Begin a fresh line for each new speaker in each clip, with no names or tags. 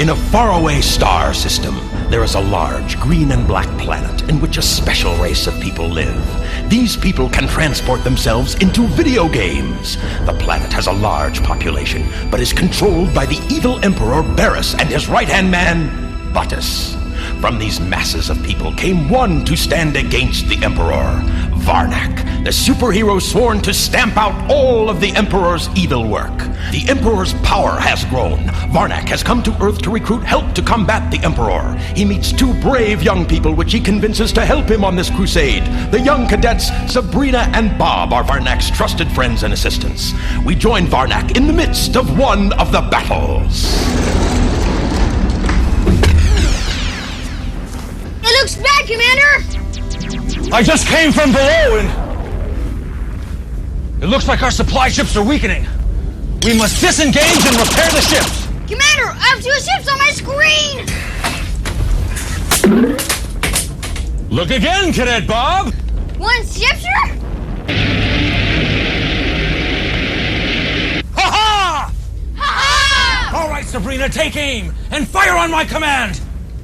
In a faraway star system, there is a large green and black planet in which a special race of people live. These people can transport themselves into video games. The planet has a large population, but is controlled by the evil Emperor Barris and his right-hand man, Buttus. From these masses of people came one to stand against the Emperor, Varnak, the superhero sworn to stamp out all of the Emperor's evil work. The Emperor's power has grown. Varnak has come to Earth to recruit help to combat the Emperor. He meets two brave young people which he convinces to help him on this crusade. The young cadets, Sabrina and Bob, are Varnak's trusted friends and assistants. We join Varnak in the midst of one of the battles.
It looks bad, Commander!
I just came from below and it looks like our supply ships are weakening. We must disengage and repair the ships.
Commander, I have two ships on my screen!
Look again, Cadet Bob.
One ship, sir?
Ha-ha!
Ha-ha!
All right, Sabrina, take aim and fire on my command.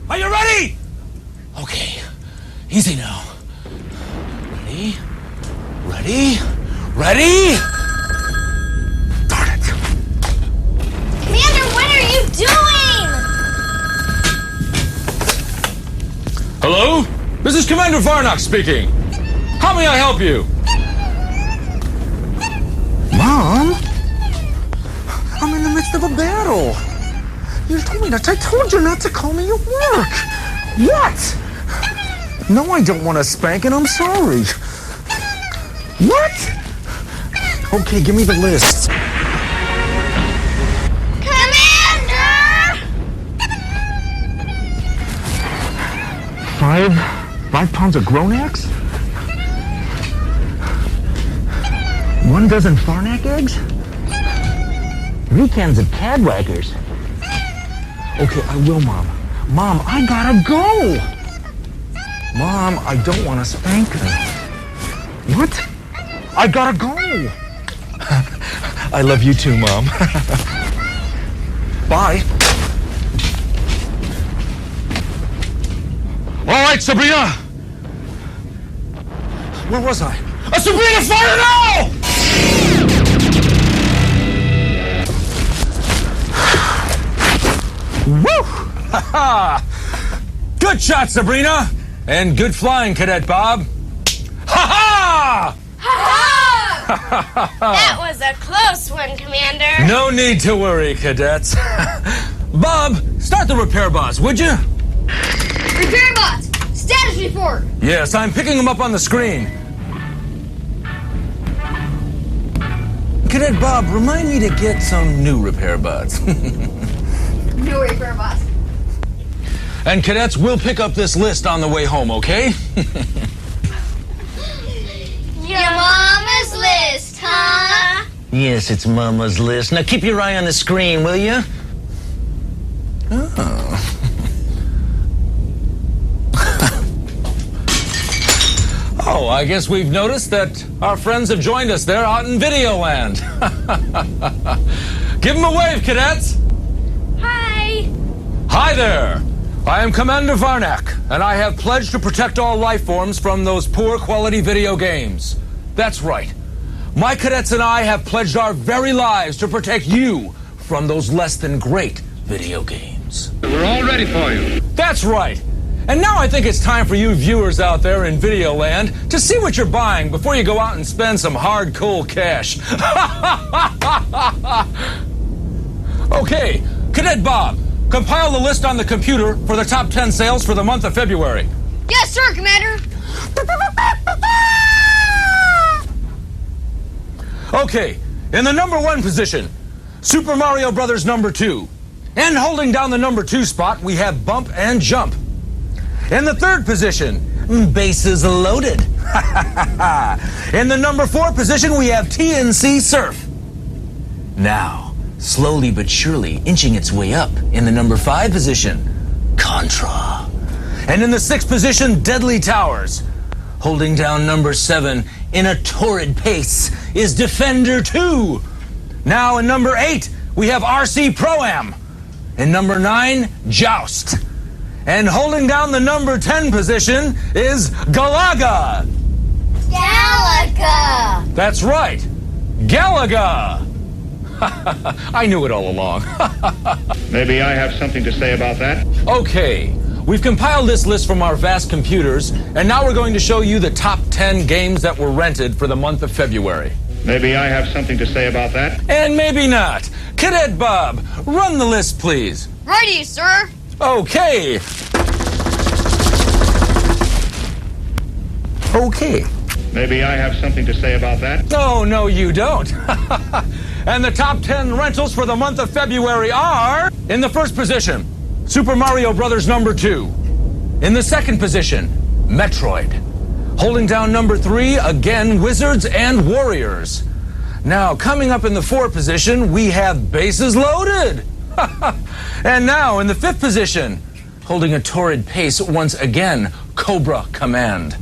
Are you ready? Okay, easy now. Ready? Ready? Ready? Darn it.
Commander, what are you doing?
Hello? This is Commander Varnak speaking. How may I help you?
Mom? I'm in the midst of a battle. You told me not to. I told you not to call me at work. What? No, I don't want a spanking. I'm sorry. What? Okay, give me the list.
Commander!
5 pounds of Gronax? 1 dozen Farnak eggs? 3 cans of Cadwackers. Okay, I will, Mom. Mom, I gotta go! Mom, I don't want to spank her. What? I gotta go! I love you too, Mom. Bye.
All right, Sabrina. Where was I? Sabrina, fire now! Woo! Ha ha! Good shot, Sabrina! And good flying, Cadet Bob. Ha ha!
That was a close one, Commander.
No need to worry, cadets. Bob, start the repair bots, would you?
Repair bots, status report.
Yes, I'm picking them up on the screen. Cadet Bob, remind me to get some new repair bots.
No repair bots.
And cadets, we'll pick up this list on the way home, okay?
Your mama's list, huh?
Yes, it's Mama's list. Now keep your eye on the screen, will you?
Oh. Oh, I guess we've noticed that our friends have joined us there out in Videoland. Give them a wave, cadets.
Hi.
Hi there. I am Commander Varnak, and I have pledged to protect all life forms from those poor quality video games. That's right. My cadets and I have pledged our very lives to protect you from those less than great video games.
We're all ready for you.
That's right. And now I think it's time for you viewers out there in Videoland to see what you're buying before you go out and spend some hard, cold cash. Okay, Cadet Bob, compile the list on the computer for the top 10 sales for the month of February.
Yes, sir, Commander.
Okay, in the number 1 position, Super Mario Brothers number 2. And holding down the number 2 spot, we have Bump and Jump. In the 3rd position,
Bases loaded.
in the number 4 position, we have TNC Surf.
Now, slowly but surely inching its way up in the number 5 position, Contra.
And in the 6th position, Deadly Towers.
Holding down number 7 in a torrid pace is Defender 2.
Now in number 8, we have RC Pro-Am. In number 9, Joust. And holding down the number 10 position is Galaga.
Galaga!
That's right, Galaga. I knew it all along.
Maybe I have something to say about that.
Okay, we've compiled this list from our vast computers, and now we're going to show you the top 10 games that were rented for the month of February.
Maybe I have something to say about that.
And maybe not. Cadet Bob, run the list, please.
Ready, sir.
Okay. Okay.
Maybe I have something to say about that.
Oh, no, you don't. And the top 10 rentals for the month of February are... In the first position, Super Mario Brothers number 2. In the second position, Metroid. Holding down number 3, again, Wizards and Warriors. Now, coming up in the 4th position, we have Bases Loaded. And now, in the 5th position, holding a torrid pace once again, Cobra Command.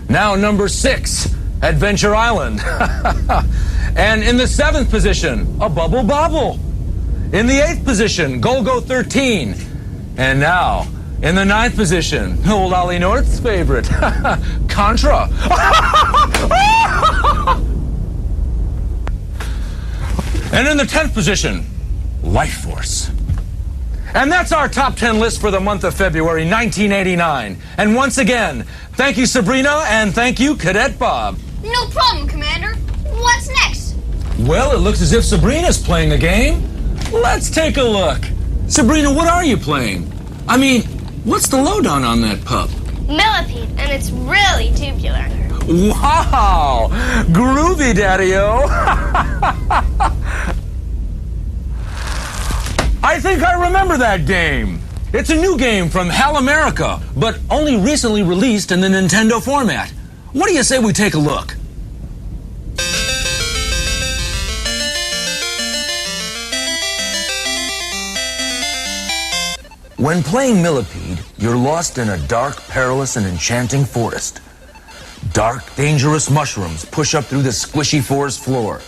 Now, number 6, Adventure Island. And in the 7th position, a Bubble Bobble. In the 8th position, Golgo 13. And now, in the 9th position, old Ollie North's favorite, Contra. And in the 10th position, Life Force. And that's our top 10 list for the month of February 1989. And once again, thank you, Sabrina, and thank you, Cadet Bob.
No problem, Commander. What's next?
Well, it looks as if Sabrina's playing a game. Let's take a look. Sabrina, what are you playing? I mean, what's the lowdown on that pup?
Millipede, and it's really tubular.
Wow! Groovy, Daddy-O! I think I remember that game. It's a new game from HAL America, but only recently released in the Nintendo format. What do you say we take a look? When playing Millipede, you're lost in a dark, perilous, and enchanting forest. Dark, dangerous mushrooms push up through the squishy forest floor,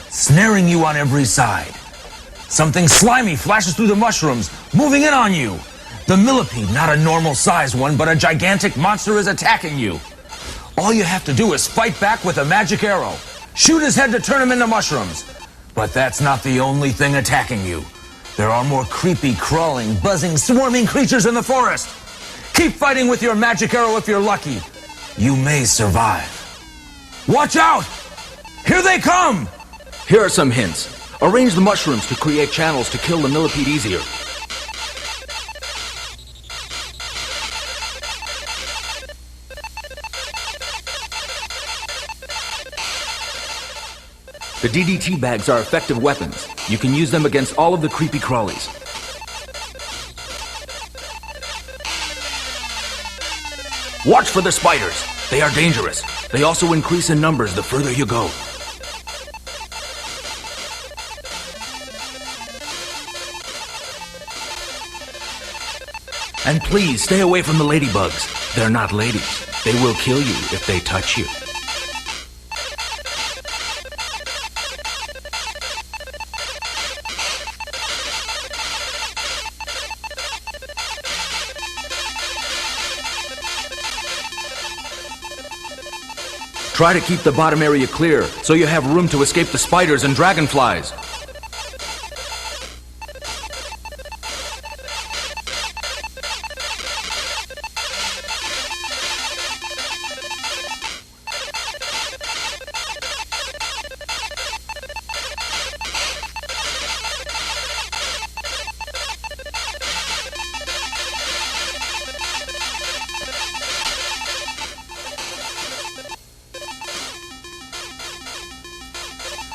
snaring you on every side. Something slimy flashes through the mushrooms, moving in on you. The Millipede, not a normal-sized one, but a gigantic monster, is attacking you. All you have to do is fight back with a magic arrow. Shoot his head to turn him into mushrooms. But that's not the only thing attacking you. There are more creepy, crawling, buzzing, swarming creatures in the forest. Keep fighting with your magic arrow if you're lucky. You may survive. Watch out! Here they come!
Here are some hints. Arrange the mushrooms to create channels to kill the millipede easier. The DDT bags are effective weapons. You can use them against all of the creepy crawlies. Watch for the spiders. They are dangerous. They also increase in numbers the further you go. And please stay away from the ladybugs. They're not ladies. They will kill you if they touch you. Try to keep the bottom area clear so you have room to escape the spiders and dragonflies.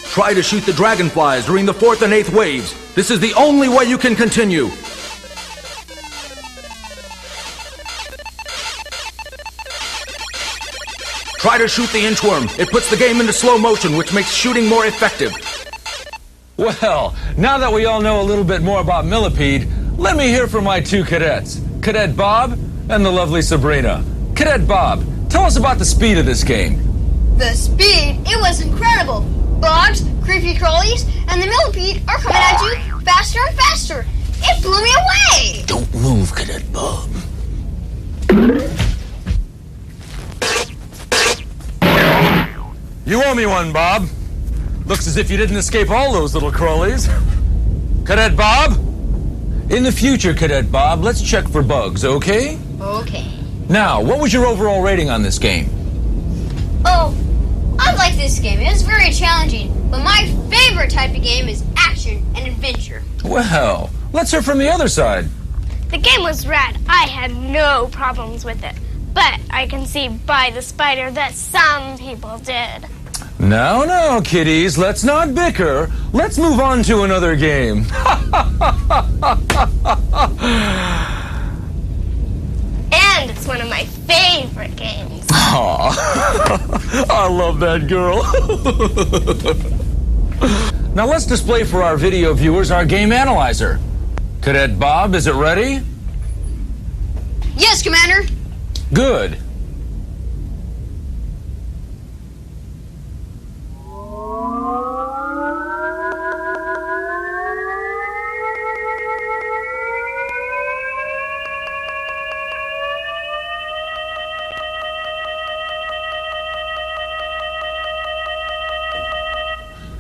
Try to shoot the dragonflies during the 4th and 8th waves. This is the only way you can continue. Try to shoot the inchworm. It puts the game into slow motion, which makes shooting more effective.
Well, now that we all know a little bit more about Millipede, let me hear from my two cadets, Cadet Bob and the lovely Sabrina. Cadet Bob, tell us about the speed of this game.
The speed? It was incredible. Bugs, creepy crawlies, and the millipede are coming at you faster and faster. It blew me away!
Don't move, Cadet Bob.
You owe me one, Bob. Looks as if you didn't escape all those little crawlies. Cadet Bob? In the future, Cadet Bob, let's check for bugs, okay?
Okay.
Now, what was your overall rating on this game?
Oh, I like this game. It was very challenging. But my favorite type of game is action and adventure.
Well, let's hear from the other side.
The game was rad. I had no problems with it. But I can see by the spider that some people did.
Now, kiddies, let's not bicker. Let's move on to another game.
And it's one of my favorite games.
Aw, I love that girl. Now let's display for our video viewers our game analyzer. Cadet Bob, is it ready?
Yes, Commander.
Good.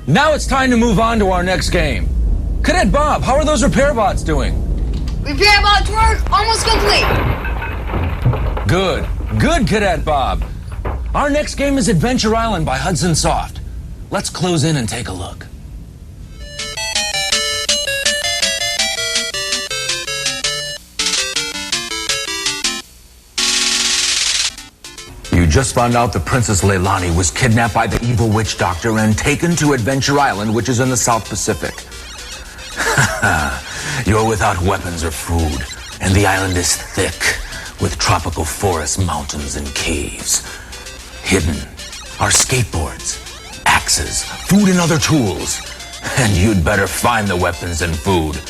Now it's time to move on to our next game. Cadet Bob, how are those repair bots doing?
Repair bots work almost complete.
Good. Good, Cadet Bob. Our next game is Adventure Island by Hudson Soft. Let's close in and take a look. You just found out the Princess Leilani was kidnapped by the evil witch doctor and taken to Adventure Island, which is in the South Pacific. You're without weapons or food, and the island is thick with tropical forests, mountains, and caves. Hidden are skateboards, axes, food, and other tools. And you'd better find the weapons and food,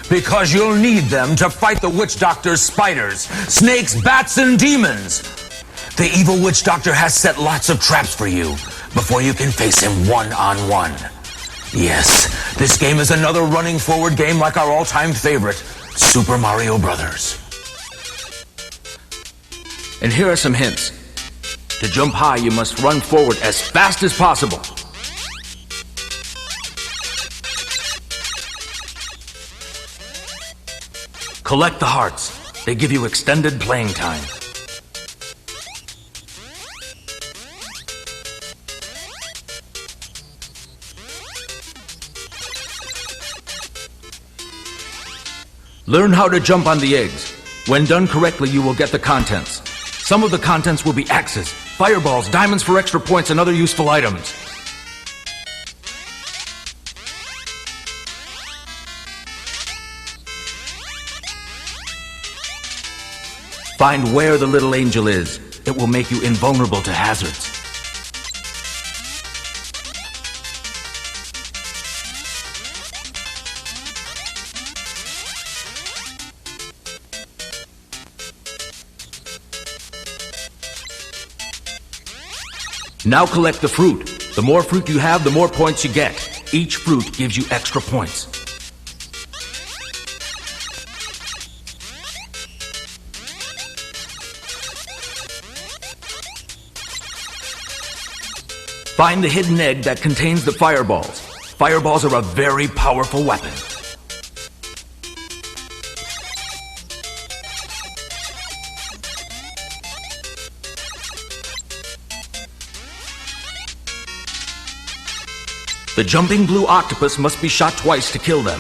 because you'll need them to fight the witch doctor's spiders, snakes, bats, and demons. The evil witch doctor has set lots of traps for you before you can face him one-on-one. Yes, this game is another running forward game like our all-time favorite, Super Mario Brothers.
And here are some hints. To jump high, you must run forward as fast as possible. Collect the hearts. They give you extended playing time. Learn how to jump on the eggs. When done correctly, you will get the contents. Some of the contents will be axes, fireballs, diamonds for extra points, and other useful items. Find where the little angel is. It will make you invulnerable to hazards. Now collect the fruit. The more fruit you have, the more points you get. Each fruit gives you extra points. Find the hidden egg that contains the fireballs. Fireballs are a very powerful weapon. The jumping blue octopus must be shot twice to kill them.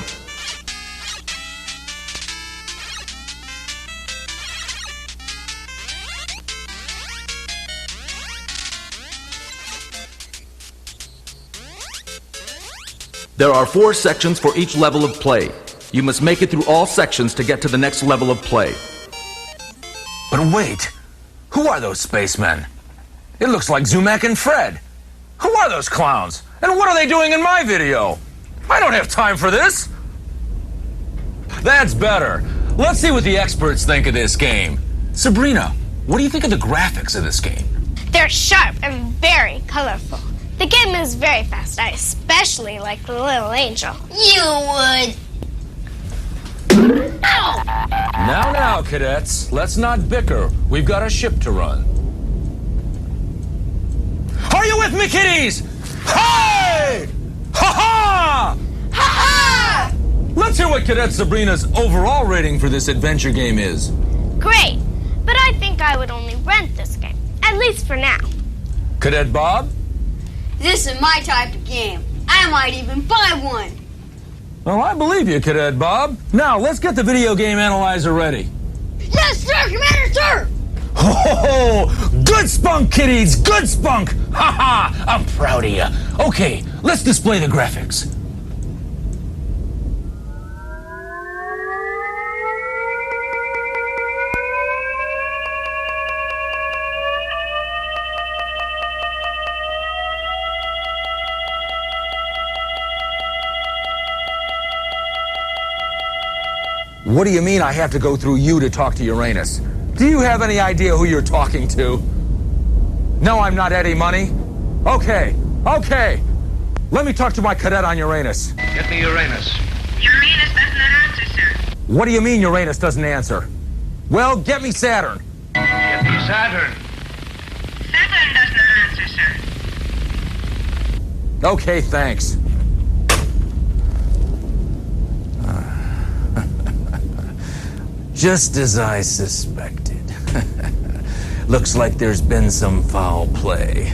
There are 4 sections for each level of play. You must make it through all sections to get to the next level of play.
But wait, who are those spacemen? It looks like Zumak and Fred. Who are those clowns? And what are they doing in my video? I don't have time for this. That's better. Let's see what the experts think of this game. Sabrina, what do you think of the graphics of this game?
They're sharp and very colorful. The game is very fast. I especially like the little angel.
You would. go!
Now, cadets, let's not bicker. We've got a ship to run. Are you with me, kiddies? Hey! Ha-ha!
Ha-ha!
Let's hear what Cadet Sabrina's overall rating for this adventure game is.
Great, but I think I would only rent this game, at least for now.
Cadet Bob?
This is my type of game. I might even buy one.
Well, I believe you, Cadet Bob. Now, let's get the video game analyzer ready.
Yes, sir, Commander, sir!
Oh, good spunk, kiddies, good spunk! Ha-ha, I'm proud of you. Okay, let's display the graphics. What do you mean I have to go through you to talk to Uranus? Do you have any idea who you're talking to? No, I'm not Eddie Money. Okay. Let me talk to my cadet on Uranus.
Get me Uranus.
Uranus doesn't answer, sir.
What do you mean Uranus doesn't answer? Well, get me Saturn.
Get me Saturn.
Saturn does not answer, sir.
Okay, thanks. Just as I suspected. Looks like there's been some foul play.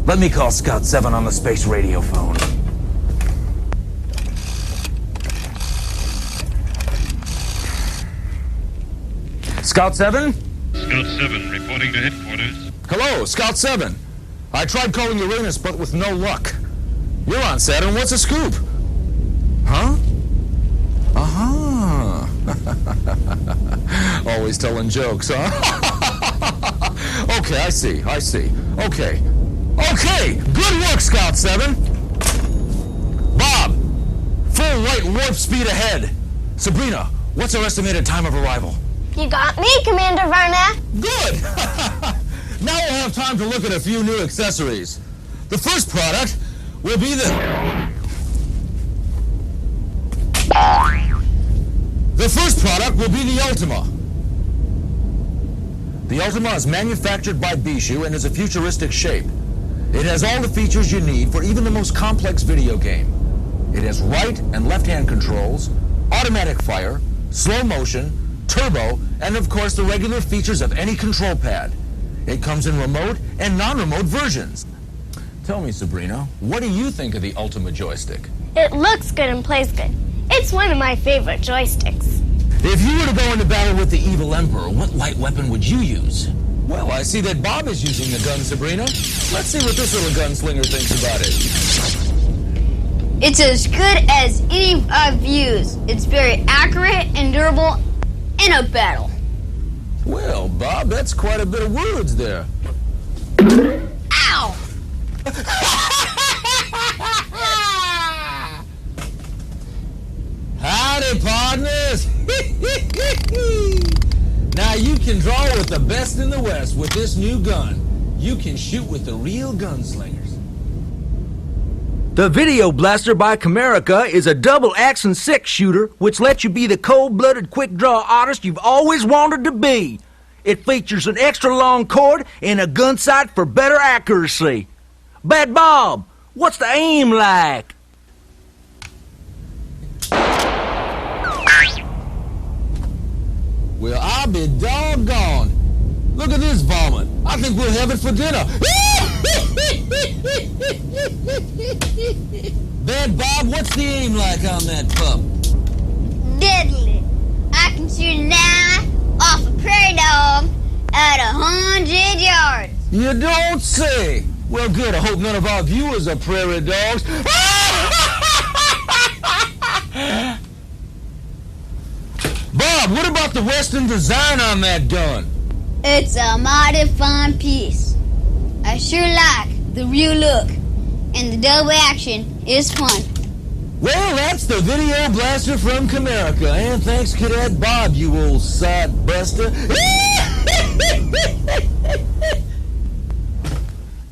Let me call Scout 7 on the space radio phone. Scout 7?
Scout 7 reporting to headquarters.
Hello, Scout 7. I tried calling Uranus, but with no luck. You're on Saturn. What's a scoop? Huh? Uh-huh. Always telling jokes, huh? Okay, I see. Okay, good work, Scout 7. Bob, full light warp speed ahead. Sabrina, what's our estimated time of arrival?
You got me, Commander Varnak.
Good! Now we'll have time to look at a few new accessories. The first product will be the... The first product will be the Ultima. The Ultima is manufactured by Bishu and is a futuristic shape. It has all the features you need for even the most complex video game. It has right and left-hand controls, automatic fire, slow motion, turbo, and of course the regular features of any control pad. It comes in remote and non-remote versions. Tell me, Sabrina, what do you think of the Ultima joystick?
It looks good and plays good. It's one of my favorite joysticks.
If you were to go into battle with the evil Emperor, what light weapon would you use? Well, I see that Bob is using the gun, Sabrina. Let's see what this little gunslinger thinks about it.
It's as good as any I've used. It's very accurate and durable in a battle.
Well, Bob, that's quite a bit of words there.
Ow!
Howdy, partners! Now you can draw with the best in the West with this new gun. You can shoot with the real gunslingers.
The Video Blaster by Camerica is a double-action six-shooter which lets you be the cold-blooded, quick-draw artist you've always wanted to be. It features an extra-long cord and a gun sight for better accuracy. Bad Bob, what's the aim like?
Well, I'll be doggone. Look at this vomit. I think we'll have it for dinner. Bad Bob, what's the aim like on that pup?
Deadly. I can shoot now off a prairie dog at 100 yards.
You don't say. Well, good. I hope none of our viewers are prairie dogs. Bob, what about the Western design on that gun?
It's a mighty fine piece. I sure like the real look, and the double action is fun.
Well, that's the Video Blaster from Camerica, and thanks, Cadet Bob, you old sod buster.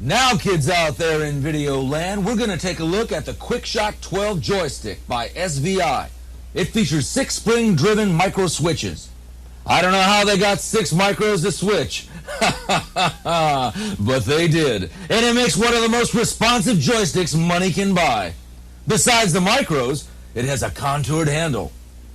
Now, kids out there in video land, we're going to take a look at the QuickShot 12 joystick by SVI. It features 6 spring-driven micro switches. I don't know how they got 6 micros to switch, but they did. And it makes one of the most responsive joysticks money can buy. Besides the micros, it has a contoured handle.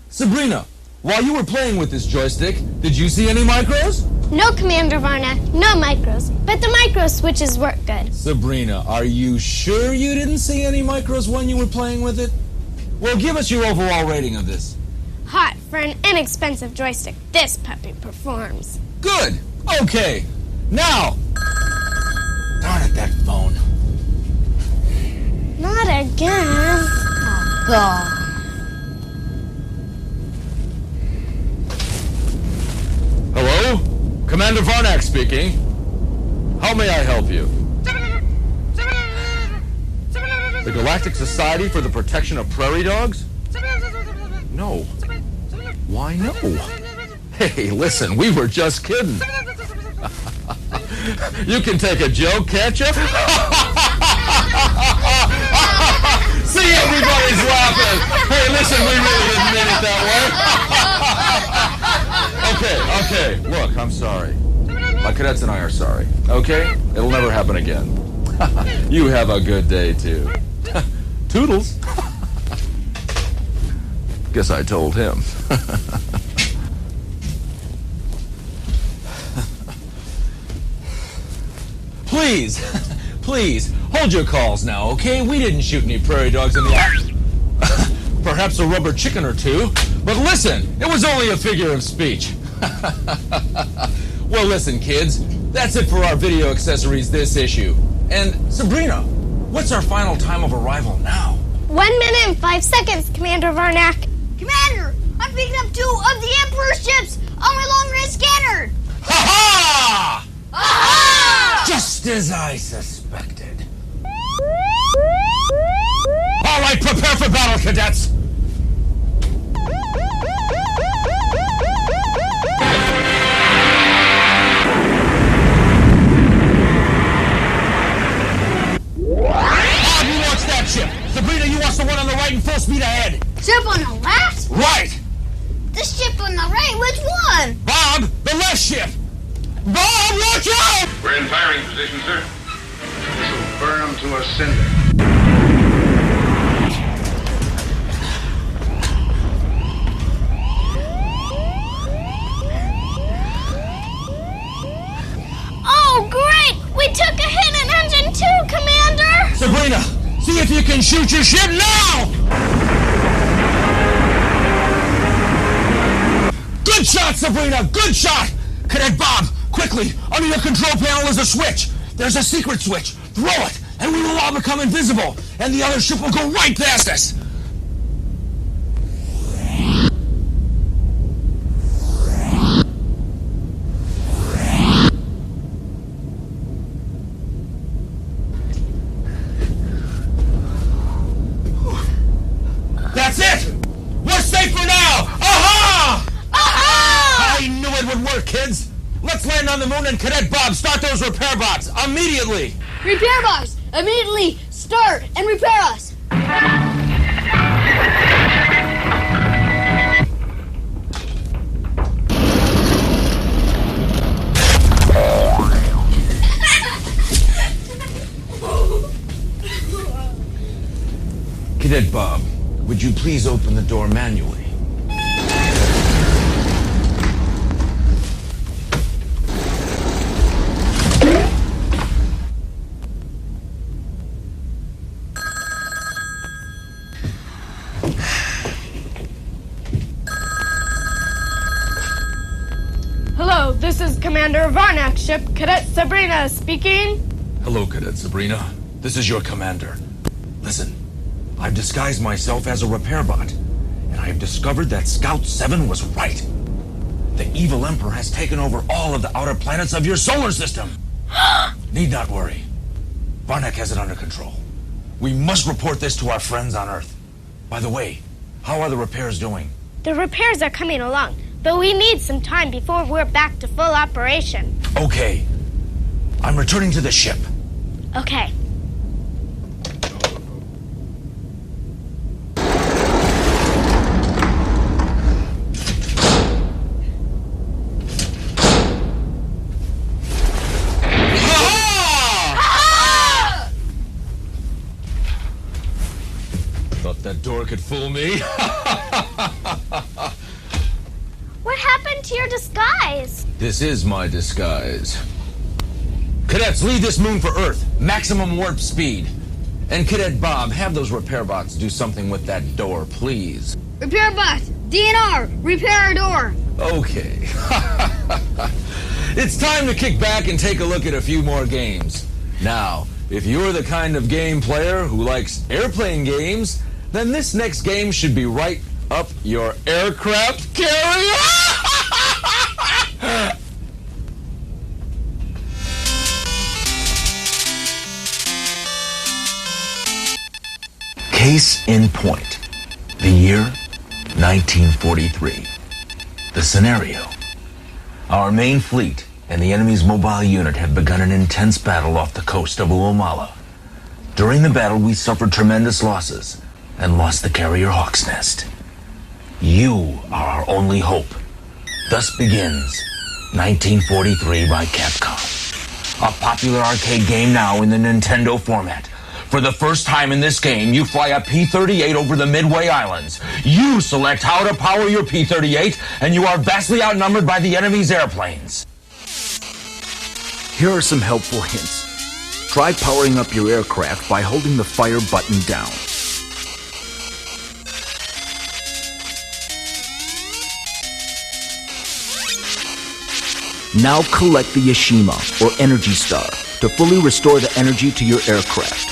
Sabrina, while you were playing with this joystick, did you see any micros?
No, Commander Varnak, no micros, but the micro switches work good.
Sabrina, are you sure you didn't see any micros when you were playing with it? Well, give us your overall rating of this.
Hot for an inexpensive joystick. This puppy performs.
Good. Okay. Now. Darn it, that phone.
Not again.
Oh, God.
Hello? Commander Varnak speaking. How may I help you? The Galactic Society for the Protection of Prairie Dogs? No. Why no? Hey, listen, we were just kidding. You can take a joke, can't you? See, everybody's laughing. Hey, listen, we really didn't mean it that way. Okay, look, I'm sorry. My cadets and I are sorry, okay? It'll never happen again. You have a good day, too. Toodles. Guess I told him. Please, hold your calls now, okay? We didn't shoot any prairie dogs in the act. Perhaps a rubber chicken or two. But listen, it was only a figure of speech. Well, listen, kids. That's it for our video accessories this issue. And Sabrina, what's our final time of arrival now?
1 minute and 5 seconds, Commander Varnak.
Commander, I'm picking up 2 of the Emperor's ships on my long-range scanner.
Ha-ha!
Aha!
Just as I suspected. All right, prepare for battle, cadets. You watch that ship. Sabrina, you watch the one on the right and full speed ahead.
Ship on the left?
Right.
The ship on the right? Which one?
Bob, the left ship. Bob, watch out!
We're in firing position, sir.
This will burn them to a cinder.
Oh, great! We took a hit in engine 2, Commander!
Sabrina, see if you can shoot your ship now! Good shot, Sabrina! Good shot! Cadet Bob, quickly! Under your control panel is a switch. There's a secret switch. Throw it, and we will all become invisible, and the other ship will go right past us. That's it! We're safe for now! Aha!
Aha!
I knew it would work, kids! Let's land on the moon and Cadet Bob, start those repair bots immediately!
Repair box! Immediately start and repair us!
Cadet Bob, would you please open the door manually?
Hello, this is Commander Varnak's ship, Cadet Sabrina speaking.
Hello, Cadet Sabrina. This is your commander. Listen, I've disguised myself as a repair bot, and I have discovered that Scout 7 was right. The evil Emperor has taken over all of the outer planets of your solar system. Need not worry. Varnak has it under control. We must report this to our friends on Earth. By the way, how are the repairs doing?
The repairs are coming along, but we need some time before we're back to full operation.
Okay. I'm returning to the ship.
Okay.
thought that door could fool me.
What happened to your disguise?
This is my disguise. Cadets, leave this moon for Earth. Maximum warp speed. And Cadet Bob, have those repair bots do something with that door, please.
Repair bot! DNR! Repair a door!
Okay. It's time to kick back and take a look at a few more games. Now, if you're the kind of game player who likes airplane games, then this next game should be right up your aircraft carrier.
Case in point. The year 1943. The scenario. Our main fleet and the enemy's mobile unit have begun an intense battle off the coast of Uomala. During the battle, we suffered tremendous losses and lost the carrier Hawk's Nest. You are our only hope. Thus begins 1943 by Capcom. A popular arcade game now in the Nintendo format. For the first time in this game, you fly a P-38 over the Midway Islands. You select how to power your P-38, and you are vastly outnumbered by the enemy's airplanes.
Here are some helpful hints. Try powering up your aircraft by holding the fire button down. Now collect the Yashima, or Energy Star, to fully restore the energy to your aircraft.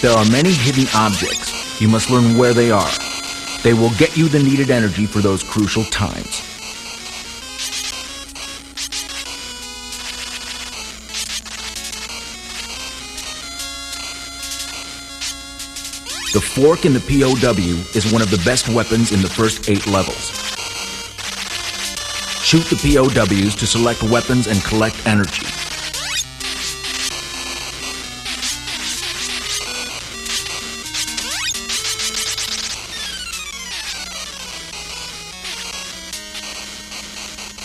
There are many hidden objects. You must learn where they are. They will get you the needed energy for those crucial times. The fork in the POW is one of the best weapons in the first 8 levels. Shoot the POWs to select weapons and collect energy.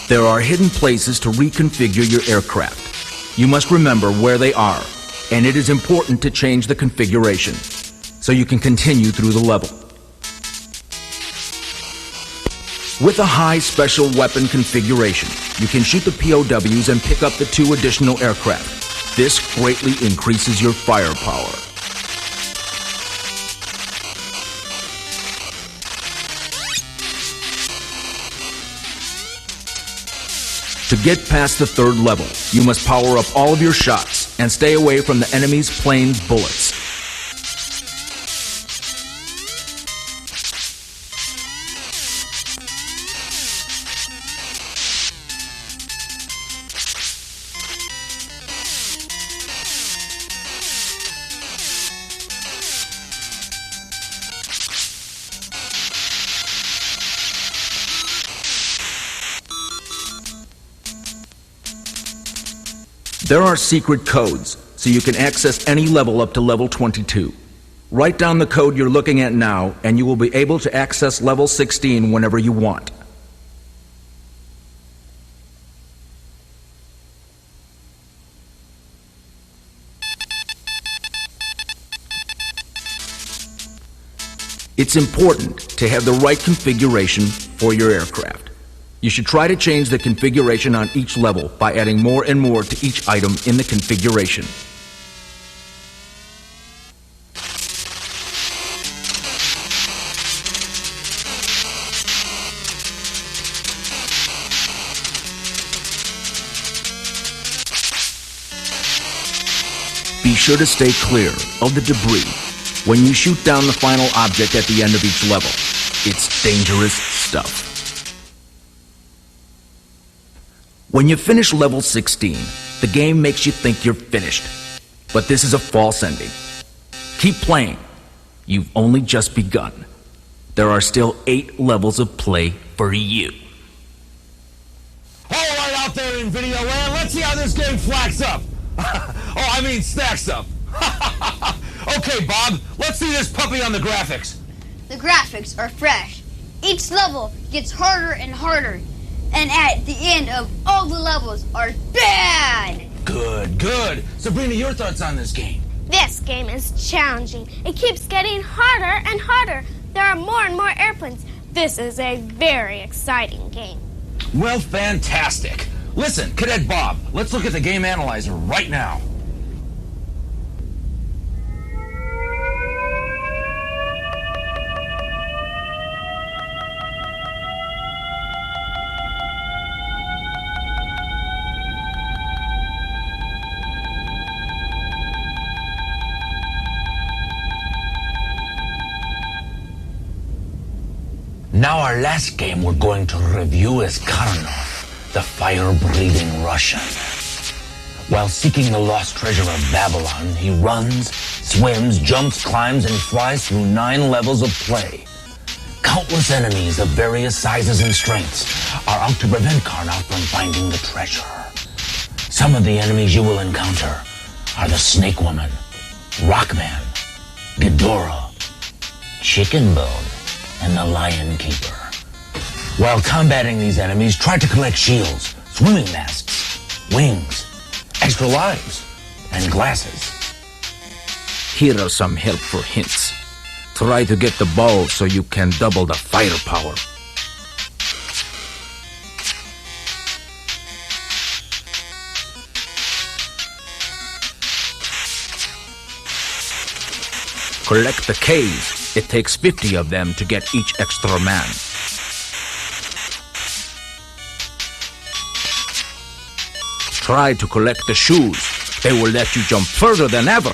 There are hidden places to reconfigure your aircraft. You must remember where they are, and it is important to change the configuration so you can continue through the level. With a high special weapon configuration, you can shoot the POWs and pick up the 2 additional aircraft. This greatly increases your firepower. To get past the 3rd level, you must power up all of your shots and stay away from the enemy's plane's bullets. There are secret codes, so you can access any level up to level 22. Write down the code you're looking at now, and you will be able to access level 16 whenever you want. It's important to have the right configuration for your aircraft. You should try to change the configuration on each level by adding more and more to each item in the configuration. Be sure to stay clear of the debris when you shoot down the final object at the end of each level. It's dangerous stuff. When you finish level 16, the game makes you think you're finished. But this is a false ending. Keep playing. You've only just begun. There are still 8 levels of play for you.
All right, out there in video land, let's see how this game stacks up. stacks up. Okay, Bob, let's see this puppy on the graphics.
The graphics are fresh. Each level gets harder and harder. And at the end of all the levels are bad!
Good, good. Sabrina, your thoughts on this game?
This game is challenging. It keeps getting harder and harder. There are more and more airplanes. This is a very exciting game.
Well, fantastic. Listen, Cadet Bob, let's look at the game analyzer right now. Now our last game we're going to review is Karnov, the fire-breathing Russian. While seeking the lost treasure of Babylon, he runs, swims, jumps, climbs, and flies through 9 levels of play. Countless enemies of various sizes and strengths are out to prevent Karnov from finding the treasure. Some of the enemies you will encounter are the Snake Woman, Rockman, Ghidorah, Chicken Bone, and the Lion Keeper. While combating these enemies, try to collect shields, swimming masks, wings, extra lives, and glasses.
Here are some helpful hints. Try to get the ball so you can double the firepower. Collect the K's. It takes 50 of them to get each extra man. Try to collect the shoes. They will let you jump further than ever.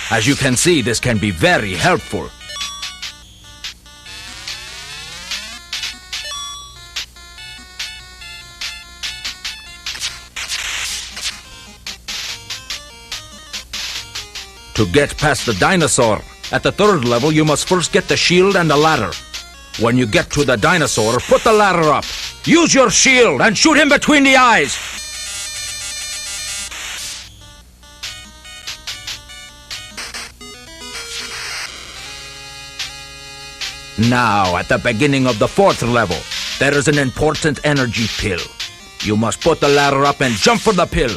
As you can see, this can be very helpful. To get past the dinosaur, at the 3rd level, you must first get the shield and the ladder. When you get to the dinosaur, put the ladder up. Use your shield and shoot him between the eyes. Now, at the beginning of the 4th level, there is an important energy pill. You must put the ladder up and jump for the pill.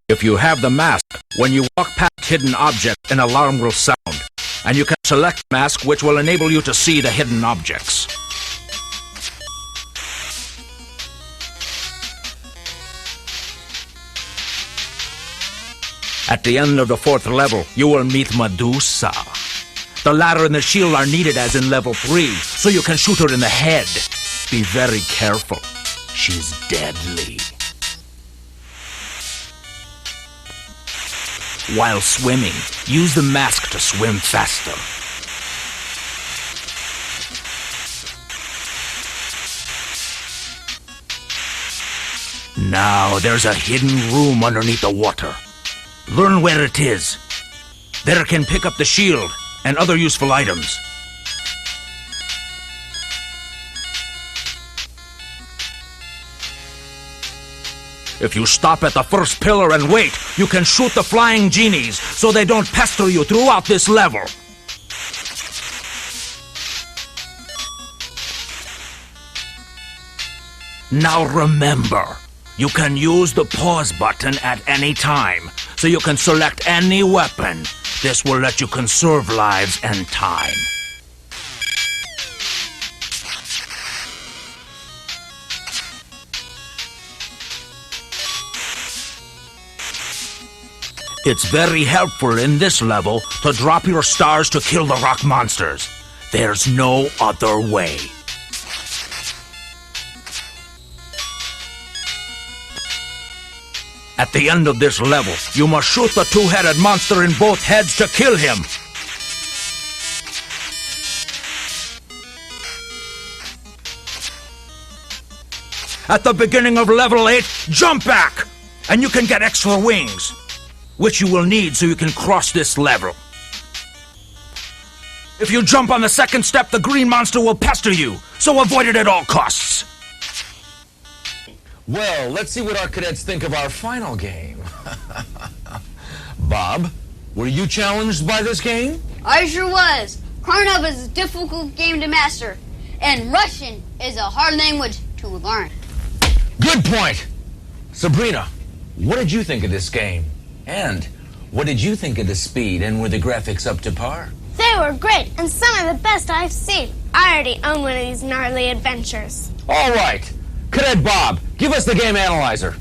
If you have the mask, when you walk past hidden objects, an alarm will sound, and you can select mask which will enable you to see the hidden objects. At the end of the 4th level, you will meet Medusa. The ladder and the shield are needed as in level 3, so you can shoot her in the head. Be very careful. She's deadly. While swimming, use the mask to swim faster. Now, there's a hidden room underneath the water. Learn where it is. There can pick up the shield and other useful items. If you stop at the first pillar and wait, you can shoot the flying genies so they don't pester you throughout this level. Now remember, you can use the pause button at any time, so you can select any weapon. This will let you conserve lives and time. It's very helpful in this level to drop your stars to kill the rock monsters. There's no other way. At the end of this level, you must shoot the 2-headed monster in both heads to kill him. At the beginning of level 8, jump back, and you can get extra wings, which you will need so you can cross this level. If you jump on the second step, the green monster will pester you, so avoid it at all costs.
Well, let's see what our cadets think of our final game. Bob, were you challenged by this game?
I sure was. Pornhub is a difficult game to master, and Russian is a hard language to learn.
Good point. Sabrina, what did you think of this game? And what did you think of the speed, and were the graphics up to par?
They were great and some of the best I've seen. I already own one of these gnarly adventures.
All right. Cadet Bob, give us the game analyzer.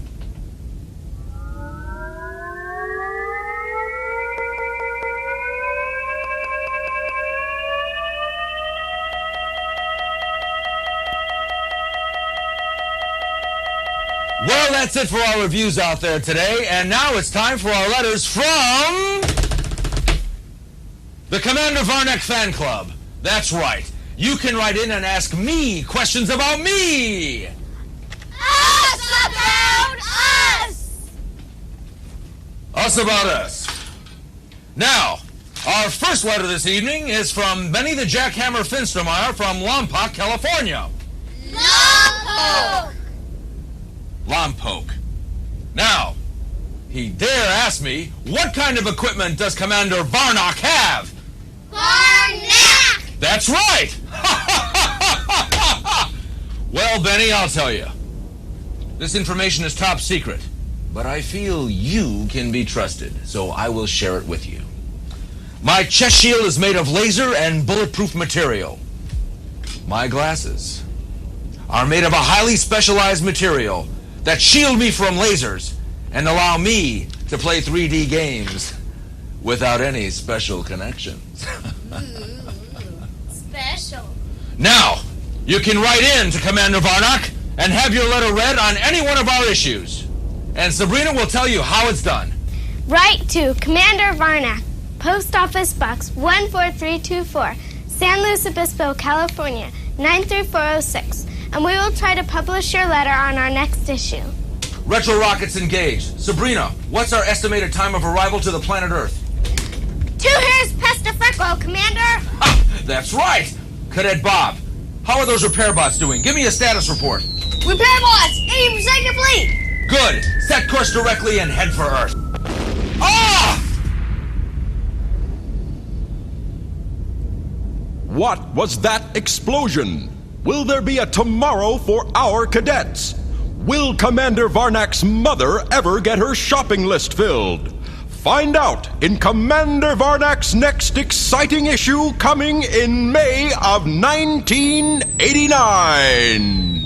Well, that's it for our reviews out there today, and now it's time for our letters from the Commander Varnack Fan Club. That's right. You can write in and ask me questions about me.
Us about us!
Us about us. Now, our first letter this evening is from Benny the Jackhammer Finstermeyer from Lompoc, California.
Lompoc!
Lompoc. Now, he dare ask me, what kind of equipment does Commander Varnack have?
Varnack!
That's right! Well, Benny, I'll tell you. This information is top secret, but I feel you can be trusted, so I will share it with you. My chest shield is made of laser and bulletproof material. My glasses are made of a highly specialized material that shield me from lasers and allow me to play 3D games without any special connections.
Special.
Now, you can write in to Commander Varnack and have your letter read on any one of our issues. And Sabrina will tell you how it's done.
Write to Commander Varnack, Post Office Box 14324, San Luis Obispo, California, 93406. And we will try to publish your letter on our next issue.
Retro rockets engaged. Sabrina, what's our estimated time of arrival to the planet Earth?
2 years past the freckle, Commander.
Ha! That's right. Cadet Bob, how are those repair bots doing? Give me a status report.
Repair bots, 80% complete.
Good. Set course directly and head for Earth. Ah!
What was that explosion? Will there be a tomorrow for our cadets? Will Commander Varnack's mother ever get her shopping list filled? Find out in Commander Varnack's next exciting issue coming in May of 1989.